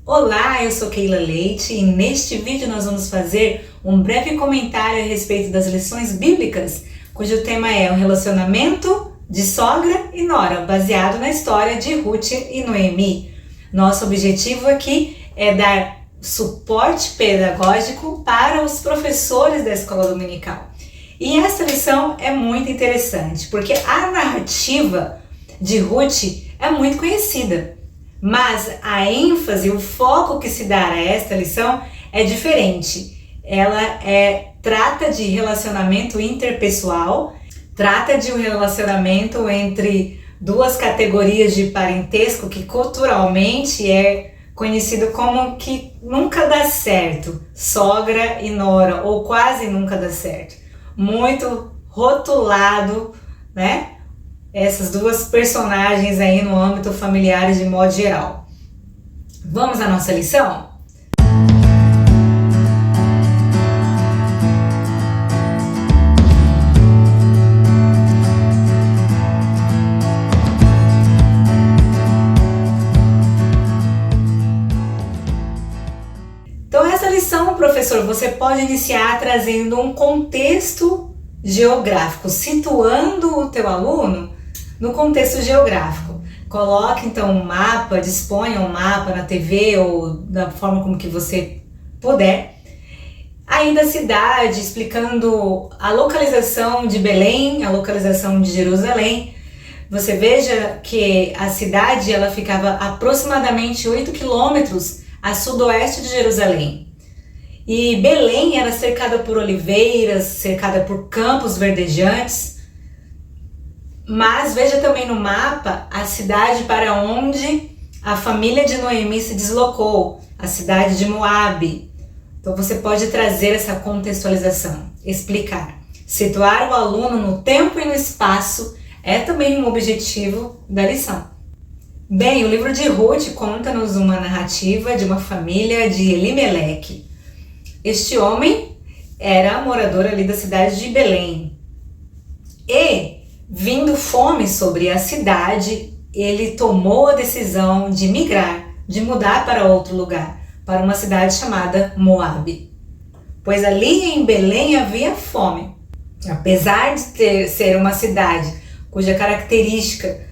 Olá, eu sou Keila Leite e neste vídeo nós vamos fazer um breve comentário a respeito das lições bíblicas, cujo tema é o relacionamento de sogra e nora, baseado na história de Ruth e Noemi. Nosso objetivo aqui é dar suporte pedagógico para os professores da escola dominical. E essa lição é muito interessante, porque a narrativa de Ruth é muito conhecida, mas a ênfase, o foco que se dá a esta lição é diferente. Ela trata de relacionamento interpessoal, trata de um relacionamento entre duas categorias de parentesco que culturalmente é conhecido como que nunca dá certo, sogra e nora, ou quase nunca dá certo. Muito rotulado, né? Essas duas personagens aí no âmbito familiar de modo geral. Vamos à nossa lição? Então essa lição, professor, você pode iniciar trazendo um contexto geográfico, situando o teu aluno no contexto geográfico. Coloque então um mapa, disponha um mapa na TV ou da forma como que você puder. Aí da cidade, explicando a localização de Belém, a localização de Jerusalém. Você veja que a cidade ela ficava aproximadamente 8 quilômetros a sudoeste de Jerusalém. E Belém era cercada por oliveiras, cercada por campos verdejantes. Mas veja também no mapa a cidade para onde a família de Noemi se deslocou, a cidade de Moabe. Então você pode trazer essa contextualização, explicar. Situar o aluno no tempo e no espaço é também um objetivo da lição. Bem, o livro de Ruth conta-nos uma narrativa de uma família de Elimeleque. Este homem era morador ali da cidade de Belém. E, vindo fome sobre a cidade, ele tomou a decisão de migrar, de mudar para outro lugar, para uma cidade chamada Moabe. Pois ali em Belém havia fome. Apesar de ser uma cidade cuja característica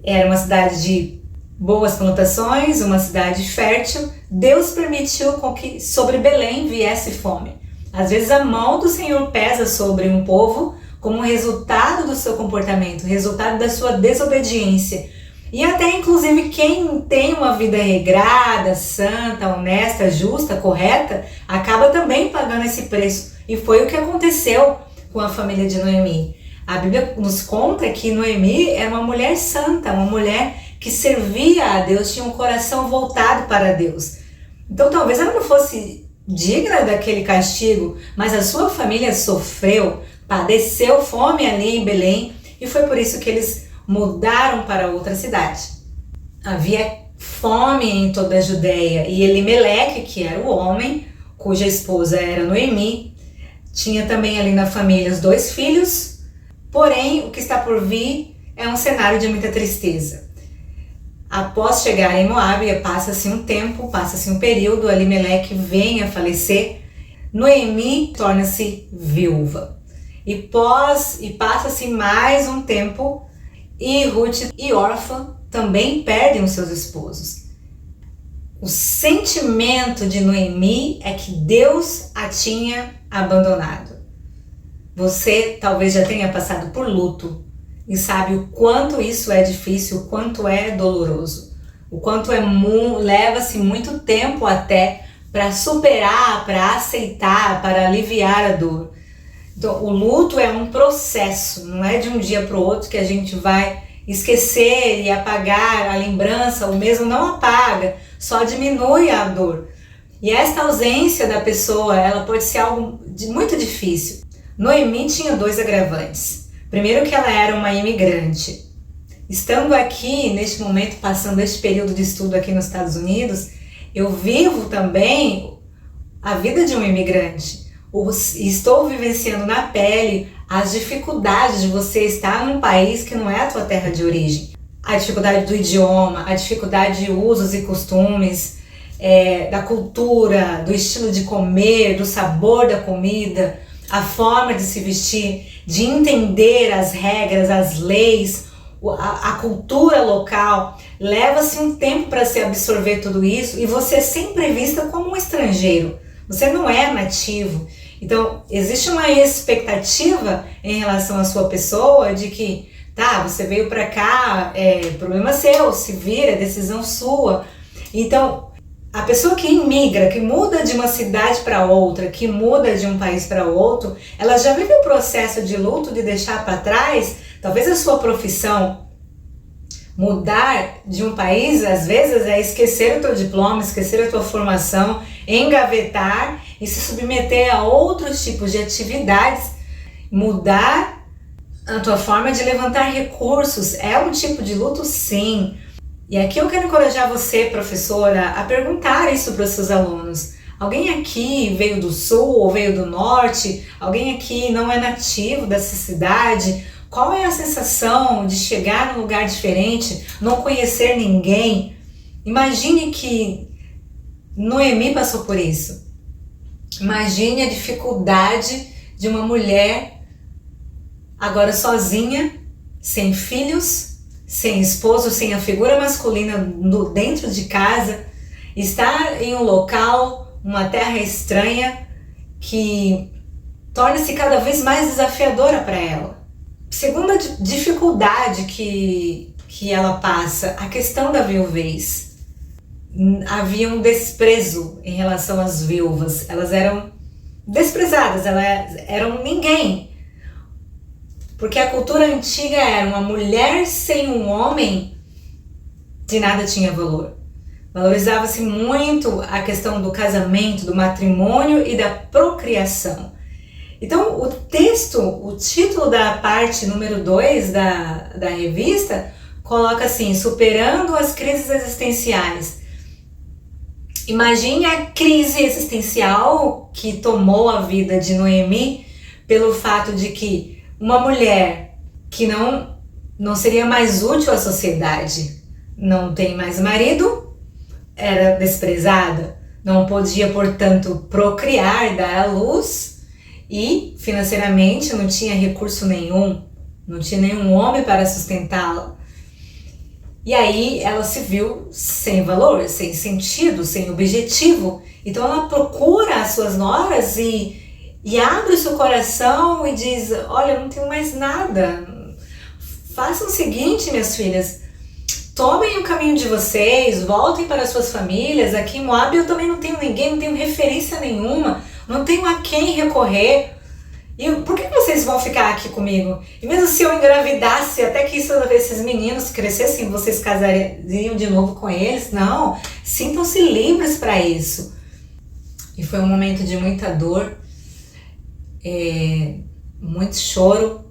era uma cidade de boas plantações, uma cidade fértil, Deus permitiu com que sobre Belém viesse fome. Às vezes a mão do Senhor pesa sobre um povo como resultado do seu comportamento, resultado da sua desobediência. E até inclusive quem tem uma vida regrada, santa, honesta, justa, correta, acaba também pagando esse preço. E foi o que aconteceu com a família de Noemi. A Bíblia nos conta que Noemi era uma mulher santa, uma mulher que servia a Deus, tinha um coração voltado para Deus. Então talvez ela não fosse digna daquele castigo, mas a sua família sofreu, padeceu fome ali em Belém e foi por isso que eles mudaram para outra cidade. Havia fome em toda a Judéia e Elimeleque, que era o homem, cuja esposa era Noemi, tinha também ali na família os 2 filhos, porém o que está por vir é um cenário de muita tristeza. Após chegar em Moabe, passa-se um tempo, passa-se um período, Elimeleque vem a falecer, Noemi torna-se viúva. E passa-se mais um tempo e Ruth e Orfa também perdem os seus esposos. O sentimento de Noemi é que Deus a tinha abandonado. Você talvez já tenha passado por luto e sabe o quanto isso é difícil, o quanto é doloroso, o quanto leva-se muito tempo até para superar, para aceitar, para aliviar a dor. Então, o luto é um processo, não é de um dia para o outro que a gente vai esquecer e apagar a lembrança, ou mesmo não apaga, só diminui a dor. E esta ausência da pessoa, ela pode ser algo muito difícil. Noemi tinha 2 agravantes. Primeiro que ela era uma imigrante. Estando aqui, neste momento, passando este período de estudo aqui nos Estados Unidos, eu vivo também a vida de um imigrante. Estou vivenciando na pele as dificuldades de você estar num país que não é a tua terra de origem. A dificuldade do idioma, a dificuldade de usos e costumes, da cultura, do estilo de comer, do sabor da comida, a forma de se vestir, de entender as regras, as leis, a cultura local. Leva-se um tempo para se absorver tudo isso e você é sempre vista como um estrangeiro. Você não é nativo. Então, existe uma expectativa em relação à sua pessoa de que, tá, você veio para cá, problema seu, se vira, decisão sua. Então, a pessoa que imigra, que muda de uma cidade para outra, que muda de um país para outro, ela já vive o processo de luto, de deixar para trás, talvez a sua profissão. Mudar de um país, às vezes, é esquecer o teu diploma, esquecer a tua formação, engavetar e se submeter a outros tipos de atividades, mudar a tua forma de levantar recursos. É um tipo de luto, sim. E aqui eu quero encorajar você, professora, a perguntar isso para os seus alunos. Alguém aqui veio do sul ou veio do norte? Alguém aqui não é nativo dessa cidade? Qual é a sensação de chegar num lugar diferente, não conhecer ninguém? Imagine que Noemi passou por isso. Imagine a dificuldade de uma mulher agora sozinha, sem filhos, sem esposo, sem a figura masculina dentro de casa, estar em um local, uma terra estranha que torna-se cada vez mais desafiadora para ela. Segunda dificuldade que ela passa, a questão da viuvez. Havia um desprezo em relação às viúvas. Elas eram desprezadas, elas eram ninguém. Porque a cultura antiga era uma mulher sem um homem, de nada tinha valor. Valorizava-se muito a questão do casamento, do matrimônio e da procriação. Então, o título da parte número 2 da revista coloca assim: superando as crises existenciais. Imagine a crise existencial que tomou a vida de Noemi pelo fato de que uma mulher que não seria mais útil à sociedade, não tem mais marido, era desprezada, não podia, portanto, procriar, dar à luz, e financeiramente não tinha recurso nenhum, não tinha nenhum homem para sustentá-la. E aí ela se viu sem valor, sem sentido, sem objetivo. Então ela procura as suas noras e abre o seu coração e diz: olha, eu não tenho mais nada. Façam o seguinte, minhas filhas, tomem o caminho de vocês, voltem para as suas famílias. Aqui em Moab eu também não tenho ninguém, não tenho referência nenhuma, não tenho a quem recorrer. E por que vocês vão ficar aqui comigo? E mesmo se eu engravidasse, até que esses meninos crescessem, vocês casariam de novo com eles? Não, sintam-se livres para isso. E foi um momento de muita dor, muito choro.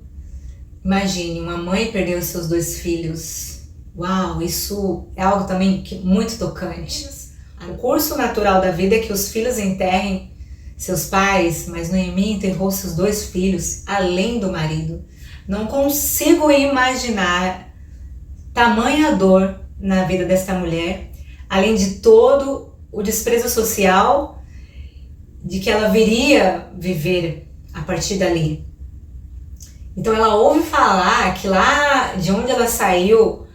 Imagine, uma mãe perdeu seus 2 filhos. Uau, isso é algo também muito tocante. O curso natural da vida é que os filhos enterrem seus pais, mas Noemi enterrou seus 2 filhos, além do marido. Não consigo imaginar tamanha dor na vida desta mulher, além de todo o desprezo social de que ela viria viver a partir dali. Então ela ouve falar que lá de onde ela saiu,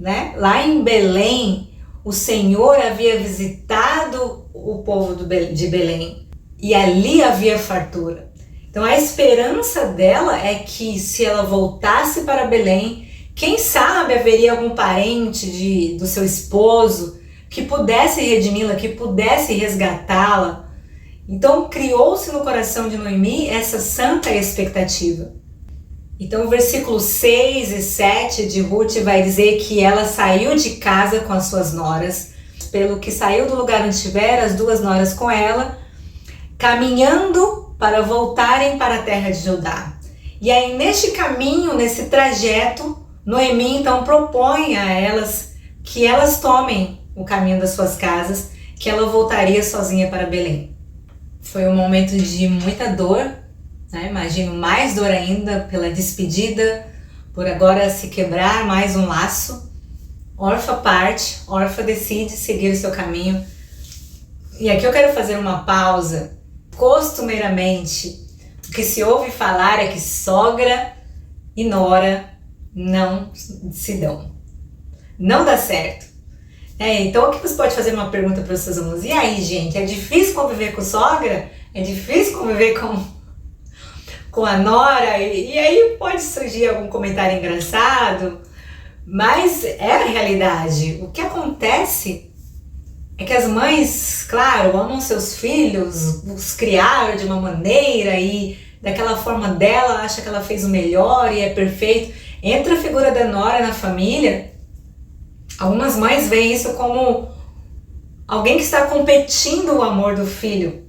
né, lá em Belém, o Senhor havia visitado o povo de Belém. E ali havia fartura. Então a esperança dela é que se ela voltasse para Belém, quem sabe haveria algum parente do seu esposo que pudesse redimi-la, que pudesse resgatá-la. Então criou-se no coração de Noemi essa santa expectativa. Então o versículo 6 e 7 de Ruth vai dizer que ela saiu de casa com as suas noras, pelo que saiu do lugar onde estiver, as 2 noras com ela, caminhando para voltarem para a terra de Judá. E aí neste caminho, nesse trajeto, Noemi então propõe a elas que elas tomem o caminho das suas casas, que ela voltaria sozinha para Belém. Foi um momento de muita dor, né? Imagino mais dor ainda pela despedida, por agora se quebrar mais um laço. Orfa parte, Orfa decide seguir o seu caminho E aqui eu quero fazer uma pausa. Costumeiramente, o que se ouve falar é que sogra e nora não se dão. Não dá certo. Então aqui você pode fazer uma pergunta para os seus alunos. E aí, gente, é difícil conviver com sogra? É difícil conviver com a nora? E aí pode surgir algum comentário engraçado, mas é a realidade. O que acontece é que as mães, claro, amam seus filhos, os criaram de uma maneira e daquela forma dela, acha que ela fez o melhor e é perfeito. Entra a figura da nora na família, algumas mães veem isso como alguém que está competindo o amor do filho.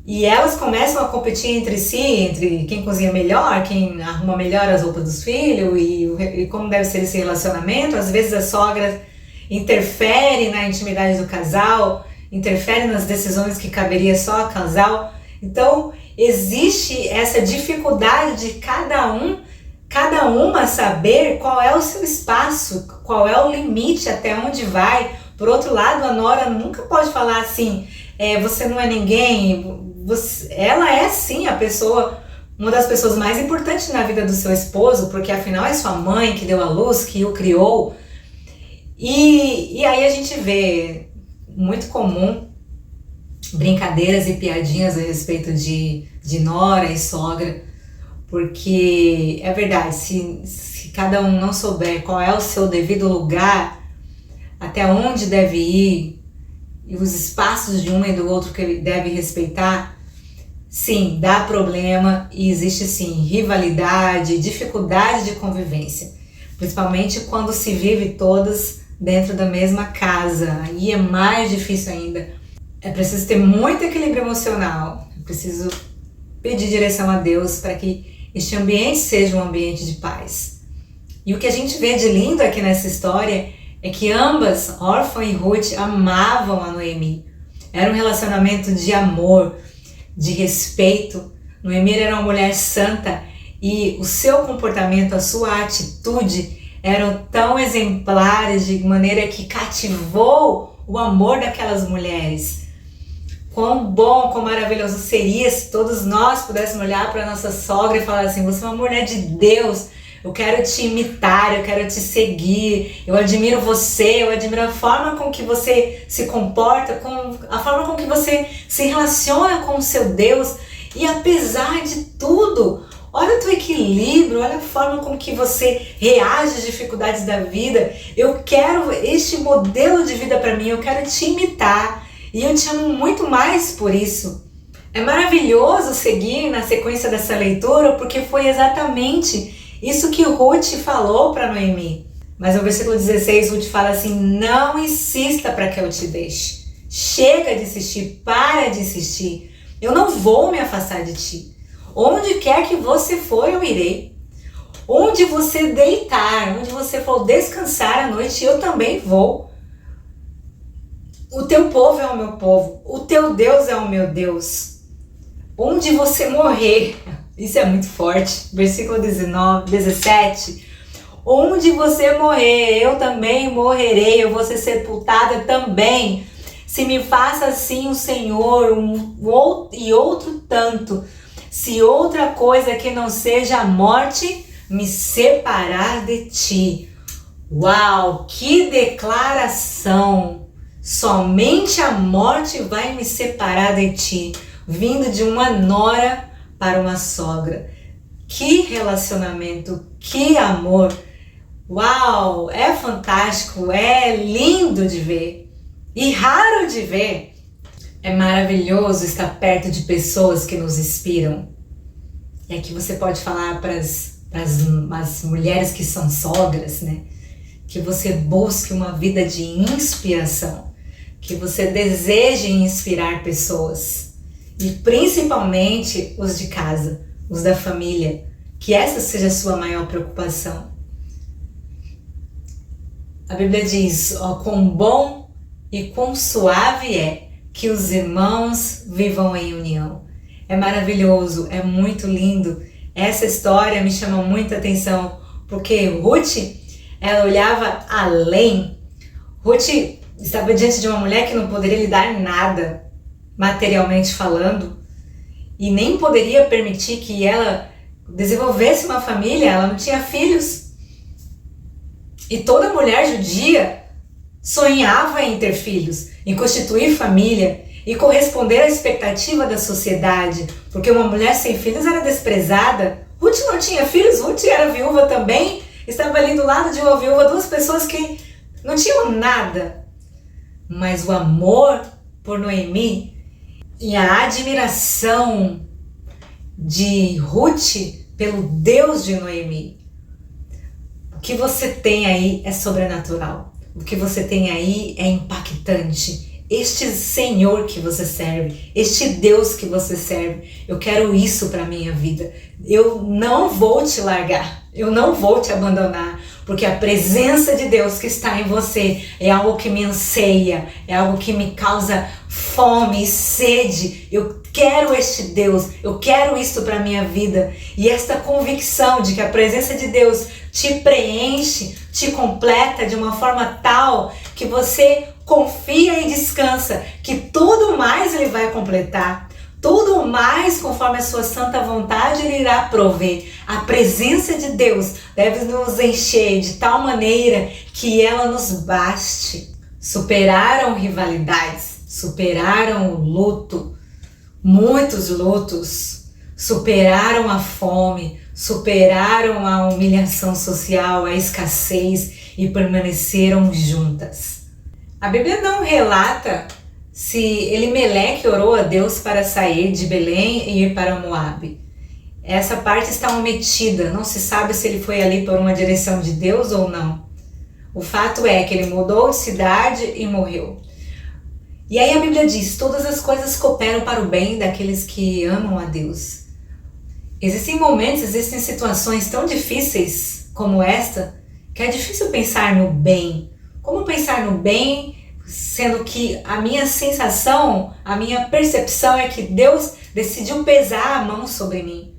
E elas começam a competir entre si, entre quem cozinha melhor, quem arruma melhor as roupas dos filhos e como deve ser esse relacionamento. Às vezes a sogra interfere na intimidade do casal, interfere nas decisões que caberia só ao casal. Então existe essa dificuldade de cada uma saber qual é o seu espaço, qual é o limite, até onde vai. Por outro lado, a nora nunca pode falar assim, você não é ninguém. Ela é sim uma das pessoas mais importantes na vida do seu esposo, porque afinal é sua mãe que deu a luz, que o criou. E aí a gente vê muito comum brincadeiras e piadinhas a respeito de nora e sogra, porque é verdade, se cada um não souber qual é o seu devido lugar, até onde deve ir, e os espaços de um e do outro que ele deve respeitar, sim, dá problema e existe sim rivalidade, dificuldade de convivência, principalmente quando se vive todas dentro da mesma casa. Aí é mais difícil ainda. É preciso ter muito equilíbrio emocional, é preciso pedir direção a Deus para que este ambiente seja um ambiente de paz. E o que a gente vê de lindo aqui nessa história é que ambas, Orfa e Ruth, amavam a Noemi. Era um relacionamento de amor, de respeito. Noemi era uma mulher santa e o seu comportamento, a sua atitude eram tão exemplares de maneira que cativou o amor daquelas mulheres. Quão bom, quão maravilhoso seria se todos nós pudéssemos olhar para a nossa sogra e falar assim, você é uma mulher de Deus, eu quero te imitar, eu quero te seguir, eu admiro você, eu admiro a forma com que você se comporta, a forma com que você se relaciona com o seu Deus. E apesar de tudo, olha o teu equilíbrio, olha a forma com que você reage às dificuldades da vida. Eu quero este modelo de vida para mim, eu quero te imitar. E eu te amo muito mais por isso. É maravilhoso seguir na sequência dessa leitura, porque foi exatamente isso que Ruth falou para Noemi. Mas no versículo 16, Ruth fala assim, não insista para que eu te deixe. Chega de insistir, para de insistir. Eu não vou me afastar de ti. Onde quer que você for, eu irei. Onde você deitar, onde você for descansar à noite, eu também vou. O teu povo é o meu povo, o teu Deus é o meu Deus. Onde você morrer, isso é muito forte, versículo 17. Onde você morrer, eu também morrerei, eu vou ser sepultada também. Se me faça assim o Senhor, e outro tanto, se outra coisa que não seja a morte me separar de ti. Uau, que declaração! Somente a morte vai me separar de ti, vindo de uma nora para uma sogra. Que relacionamento, que amor! Uau, é fantástico, é lindo de ver e raro de ver. É maravilhoso estar perto de pessoas que nos inspiram. E aqui você pode falar para as mulheres que são sogras, né? Que você busque uma vida de inspiração, que você deseje inspirar pessoas, e principalmente os de casa, os da família, que essa seja a sua maior preocupação. A Bíblia diz, ó, quão bom e quão suave é que os irmãos vivam em união. É maravilhoso, é muito lindo. Essa história me chama muita atenção, porque Ruth, ela olhava além. Ruth estava diante de uma mulher que não poderia lhe dar nada. materialmente falando, e nem poderia permitir que ela desenvolvesse uma família, ela não tinha filhos. E toda mulher judia sonhava em ter filhos, em constituir família e corresponder à expectativa da sociedade, porque uma mulher sem filhos era desprezada. Ruth não tinha filhos, Ruth era viúva também, estava ali do lado de uma viúva, duas pessoas que não tinham nada. Mas o amor por Noemi e a admiração de Ruth pelo Deus de Noemi. O que você tem aí é sobrenatural. O que você tem aí é impactante. Este Senhor que você serve, este Deus que você serve, eu quero isso para minha vida. Eu não vou te largar, eu não vou te abandonar, porque a presença de Deus que está em você é algo que me anseia, é algo que me causa fome e sede. Eu quero este Deus, eu quero isso para minha vida. E esta convicção de que a presença de Deus te preenche, te completa de uma forma tal que você confia e descansa que tudo mais Ele vai completar. Tudo mais, conforme a sua santa vontade, Ele irá prover. A presença de Deus deve nos encher de tal maneira que ela nos baste. Superaram rivalidades, superaram o luto, muitos lutos, superaram a fome, superaram a humilhação social, a escassez e permaneceram juntas. A Bíblia não relata se Elimeleque orou a Deus para sair de Belém e ir para Moabe. Essa parte está omitida, não se sabe se ele foi ali por uma direção de Deus ou não. O fato é que ele mudou de cidade e morreu. E aí a Bíblia diz, todas as coisas cooperam para o bem daqueles que amam a Deus. Existem momentos, existem situações tão difíceis como esta, que é difícil pensar no bem. Como pensar no bem, sendo que a minha sensação, a minha percepção é que Deus decidiu pesar a mão sobre mim.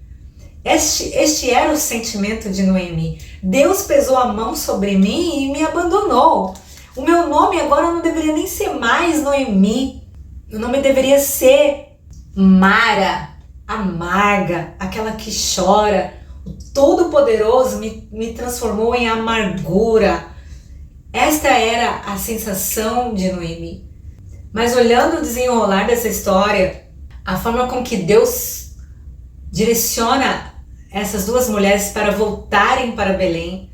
Este era o sentimento de Noemi. Deus pesou a mão sobre mim e me abandonou. O meu nome agora não deveria nem ser mais Noemi. O nome deveria ser Mara, amarga, aquela que chora. O Todo-Poderoso me transformou em amargura. Esta era a sensação de Noemi. Mas olhando o desenrolar dessa história, a forma com que Deus direciona essas duas mulheres para voltarem para Belém,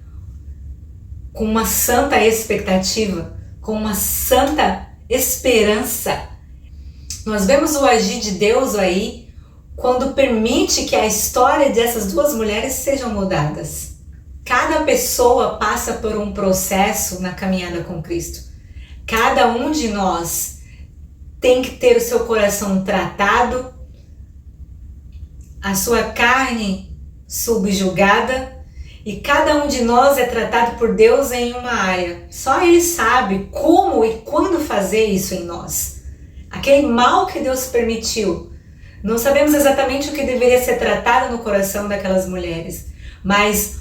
com uma santa expectativa, com uma santa esperança. Nós vemos o agir de Deus aí, quando permite que a história dessas duas mulheres sejam mudadas. Cada pessoa passa por um processo na caminhada com Cristo. Cada um de nós tem que ter o seu coração tratado, a sua carne subjugada, e cada um de nós é tratado por Deus em uma área. Só Ele sabe como e quando fazer isso em nós. Aquele mal que Deus permitiu. Não sabemos exatamente o que deveria ser tratado no coração daquelas mulheres, mas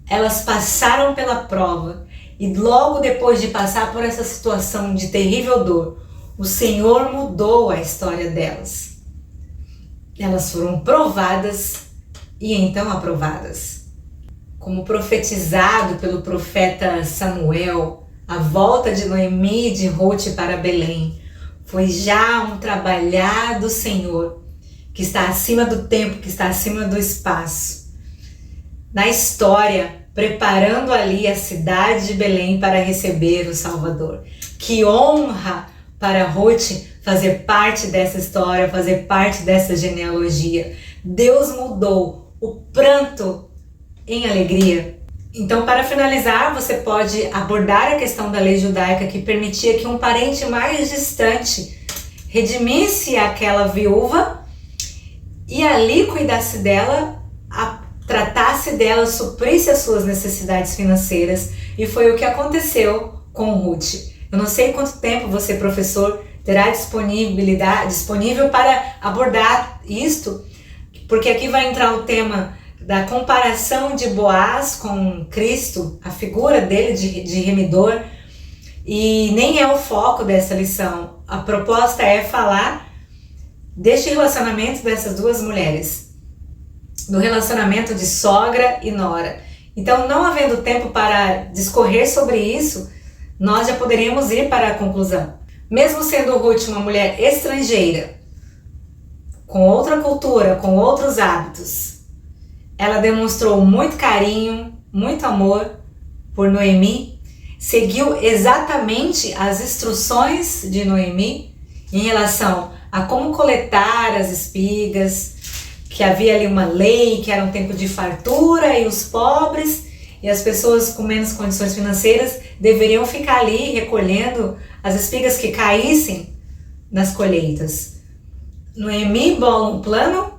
elas passaram pela prova e logo depois de passar por essa situação de terrível dor, o Senhor mudou a história delas. Elas foram provadas e então aprovadas. Como profetizado pelo profeta Samuel, a volta de Noemi e de Ruth para Belém foi já um trabalhar do Senhor, que está acima do tempo, que está acima do espaço. Na história, preparando ali a cidade de Belém para receber o Salvador. Que honra para Ruth fazer parte dessa história, fazer parte dessa genealogia. Deus mudou o pranto em alegria. Então, para finalizar, você pode abordar a questão da lei judaica que permitia que um parente mais distante redimisse aquela viúva e ali cuidasse dela, tratasse dela, suprisse as suas necessidades financeiras, e foi o que aconteceu com Ruth. Eu não sei quanto tempo você, professor, terá disponível para abordar isto, porque aqui vai entrar o tema da comparação de Boaz com Cristo, a figura dele de remidor, e nem é o foco dessa lição. A proposta é falar deste relacionamento dessas duas mulheres, do relacionamento de sogra e nora. Então, não havendo tempo para discorrer sobre isso, nós já poderíamos ir para a conclusão. Mesmo sendo Ruth uma mulher estrangeira, com outra cultura, com outros hábitos, ela demonstrou muito carinho, muito amor por Noemi, seguiu exatamente as instruções de Noemi em relação a como coletar as espigas, que havia ali uma lei, que era um tempo de fartura e os pobres e as pessoas com menos condições financeiras deveriam ficar ali recolhendo as espigas que caíssem nas colheitas. Noemi bola um plano,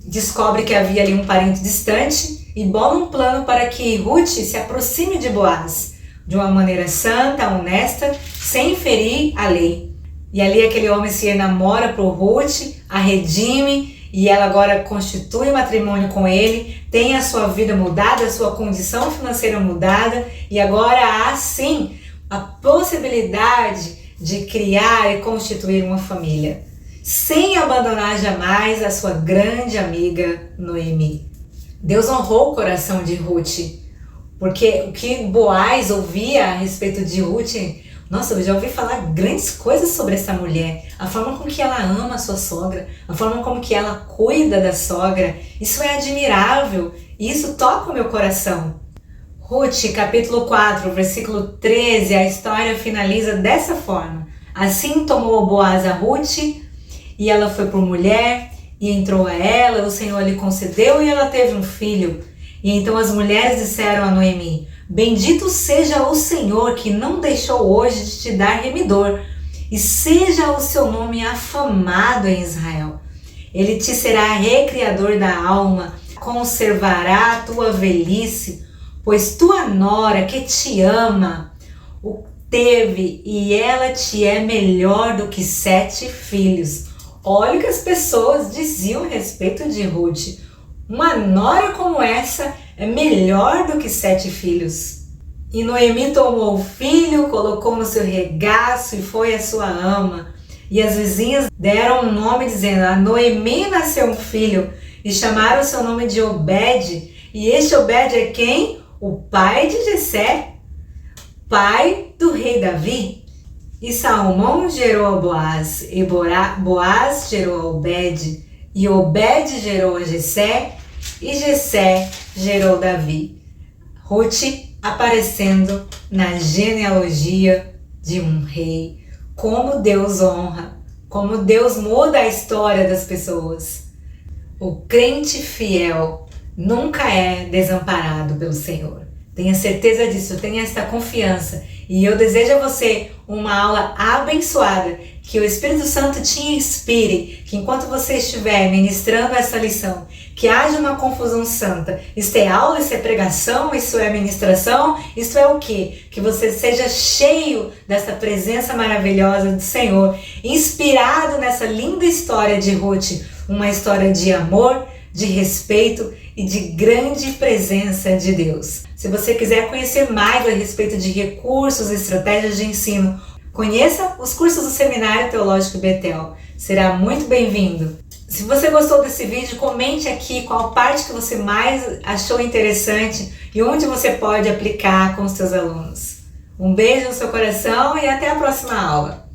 descobre que havia ali um parente distante e bola um plano para que Ruth se aproxime de Boaz de uma maneira santa, honesta, sem ferir a lei. E ali aquele homem se enamora por Ruth, a redime, e ela agora constitui matrimônio com ele, tem a sua vida mudada, a sua condição financeira mudada, e agora há sim a possibilidade de criar e constituir uma família, sem abandonar jamais a sua grande amiga Noemi. Deus honrou o coração de Ruth, porque o que Boaz ouvia a respeito de Ruth, nossa, eu já ouvi falar grandes coisas sobre essa mulher, a forma com que ela ama a sua sogra, a forma como que ela cuida da sogra, isso é admirável e isso toca o meu coração. Ruth, capítulo 4, versículo 13, a história finaliza dessa forma. Assim tomou Boaz a Ruth, e ela foi por mulher, e entrou a ela, o Senhor lhe concedeu, e ela teve um filho. E então as mulheres disseram a Noemi: bendito seja o Senhor que não deixou hoje de te dar remidor, e seja o seu nome afamado em Israel. Ele te será recriador da alma, conservará a tua velhice, pois tua nora que te ama o teve, e ela te é melhor do que 7 filhos. Olha o que as pessoas diziam a respeito de Ruth. Uma nora como essa é melhor do que 7 filhos. E Noemi tomou o filho, colocou no seu regaço e foi a sua ama. E as vizinhas deram um nome dizendo: a Noemi nasceu um filho, e chamaram o seu nome de Obed. E este Obed é quem? O pai de Jessé, pai do rei Davi. E Salmão gerou a Boaz, e Boaz gerou a Obed, e Obed gerou a Jessé, e Jessé gerou Davi. Ruth aparecendo na genealogia de um rei. Como Deus honra, como Deus muda a história das pessoas. O crente fiel nunca é desamparado pelo Senhor. Tenha certeza disso, tenha esta confiança. E eu desejo a você uma aula abençoada, que o Espírito Santo te inspire, que enquanto você estiver ministrando essa lição, que haja uma confusão santa. Isto é aula, isso é pregação, isso é ministração, isso é o quê? Que você seja cheio dessa presença maravilhosa do Senhor, inspirado nessa linda história de Ruth, uma história de amor, de respeito e de grande presença de Deus. Se você quiser conhecer mais a respeito de recursos e estratégias de ensino, conheça os cursos do Seminário Teológico Betel. Será muito bem-vindo. Se você gostou desse vídeo, comente aqui qual parte que você mais achou interessante e onde você pode aplicar com os seus alunos. Um beijo no seu coração e até a próxima aula.